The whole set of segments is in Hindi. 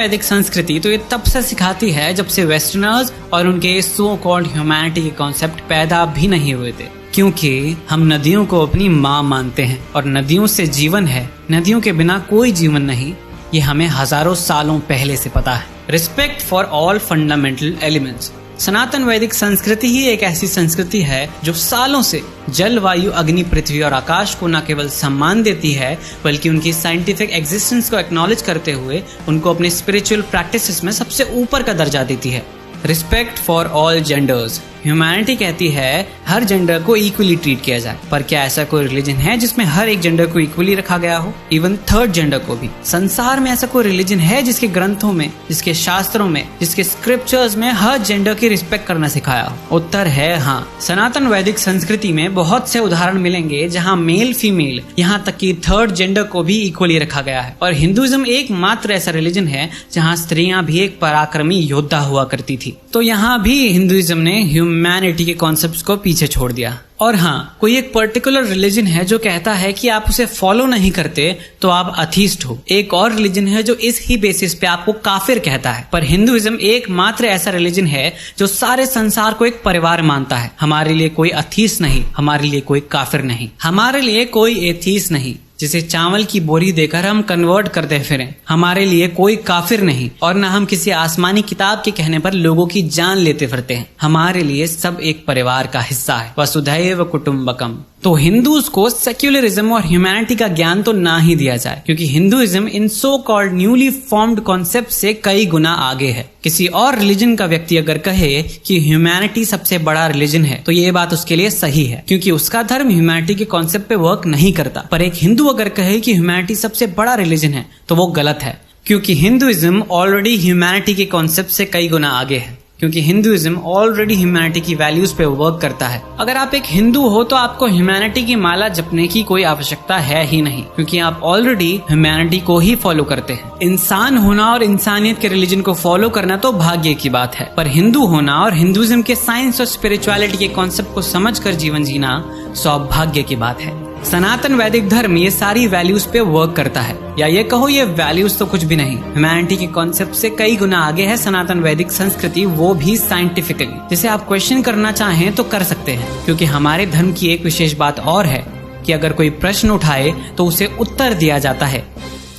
वैदिक संस्कृति तो ये तब से सिखाती है जब से वेस्टर्नर्स और उनके सो कॉल्ड ह्यूमैनिटी के कॉन्सेप्ट पैदा भी नहीं हुए थे, क्योंकि हम नदियों को अपनी माँ मानते हैं और नदियों से जीवन है, नदियों के बिना कोई जीवन नहीं, ये हमें हजारों सालों पहले से पता है। Respect for all fundamental elements. सनातन वैदिक संस्कृति ही एक ऐसी संस्कृति है जो सालों से जल, वायु, अग्नि, पृथ्वी और आकाश को न केवल सम्मान देती है बल्कि उनकी साइंटिफिक एग्जिस्टेंस को एक्नॉलेज करते हुए उनको अपने स्पिरिचुअल प्रैक्टिसेस में सबसे ऊपर का दर्जा देती है। Respect for all genders. Humanity कहती है हर जेंडर को इक्वली ट्रीट किया जाए, पर क्या ऐसा कोई रिलीजन है जिसमें हर एक जेंडर को इक्वली रखा गया हो, इवन थर्ड जेंडर को भी? संसार में ऐसा कोई रिलीजन है जिसके ग्रंथों में, जिसके शास्त्रों में, जिसके स्क्रिप्चर्स में हर जेंडर की रिस्पेक्ट करना सिखाया हो? उत्तर है हाँ। सनातन वैदिक संस्कृति में बहुत से उदाहरण मिलेंगे जहाँ मेल, फीमेल, यहाँ तक कि थर्ड जेंडर को भी इक्वली रखा गया है। और हिंदुइज्म एकमात्र ऐसा रिलीजन है जहाँ स्त्रियां भी एक पराक्रमी योद्धा हुआ करती थी। तो यहाँ भी हिंदुइज्म ने ह्यूमैनिटी के कॉन्सेप्ट्स को पीछे छोड़ दिया। और हाँ, कोई एक पर्टिकुलर रिलीजन है जो कहता है कि आप उसे फॉलो नहीं करते तो आप अथीस्ट हो। एक और रिलीजन है जो इस ही बेसिस पे आपको काफिर कहता है। पर हिंदुइज्म एकमात्र ऐसा रिलीजन है जो सारे संसार को एक परिवार मानता है। हमारे लिए कोई अथीस्ट नहीं, हमारे लिए कोई काफिर नहीं, हमारे लिए कोई एथीस्ट नहीं जिसे चावल की बोरी देकर हम कन्वर्ट करते फिरें। हमारे लिए कोई काफिर नहीं, और न हम किसी आसमानी किताब के कहने पर लोगों की जान लेते फिरते हैं। हमारे लिए सब एक परिवार का हिस्सा है, वसुधैव कुटुंबकम। तो हिंदूज को सेक्युलरिज्म और ह्यूमैनिटी का ज्ञान तो ना ही दिया जाए, क्योंकि Hinduism in so called newly formed concept से कई गुना आगे है। किसी और रिलीजन का व्यक्ति अगर कहे कि ह्यूमैनिटी सबसे बड़ा रिलीजन है तो ये बात उसके लिए सही है, क्योंकि उसका धर्म ह्यूमैनिटी के कॉन्सेप्ट पे वर्क नहीं करता। पर एक हिंदू अगर कहे कि ह्यूमैनिटी सबसे बड़ा रिलीजन है तो वो गलत है, क्योंकि हिंदुइज्म ऑलरेडी ह्यूमैनिटी के कॉन्सेप्ट से कई गुना आगे है, क्योंकि हिंदुइज्म ऑलरेडी ह्यूमैनिटी की वैल्यूज पे वर्क करता है। अगर आप एक हिंदू हो तो आपको ह्यूमैनिटी की माला जपने की कोई आवश्यकता है ही नहीं, क्योंकि आप ऑलरेडी ह्यूमैनिटी को ही फॉलो करते हैं। इंसान होना और इंसानियत के रिलीजन को फॉलो करना तो भाग्य की बात है, पर हिंदू होना और हिंदुइज्म के साइंस और स्पिरिचुअलिटी के कॉन्सेप्ट को समझकर जीवन जीना सौभाग्य की बात है। सनातन वैदिक धर्म ये सारी वैल्यूज पे वर्क करता है, या ये कहो ये वैल्यूज तो कुछ भी नहीं। ह्यूमैनिटी के कॉन्सेप्ट से कई गुना आगे है सनातन वैदिक संस्कृति, वो भी साइंटिफिकली। जिसे आप क्वेश्चन करना चाहें तो कर सकते हैं, क्योंकि हमारे धर्म की एक विशेष बात और है कि अगर कोई प्रश्न उठाए तो उसे उत्तर दिया जाता है।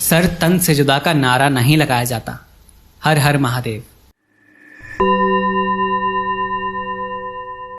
सर तन से जुदा का नारा नहीं लगाया जाता। हर हर महादेव।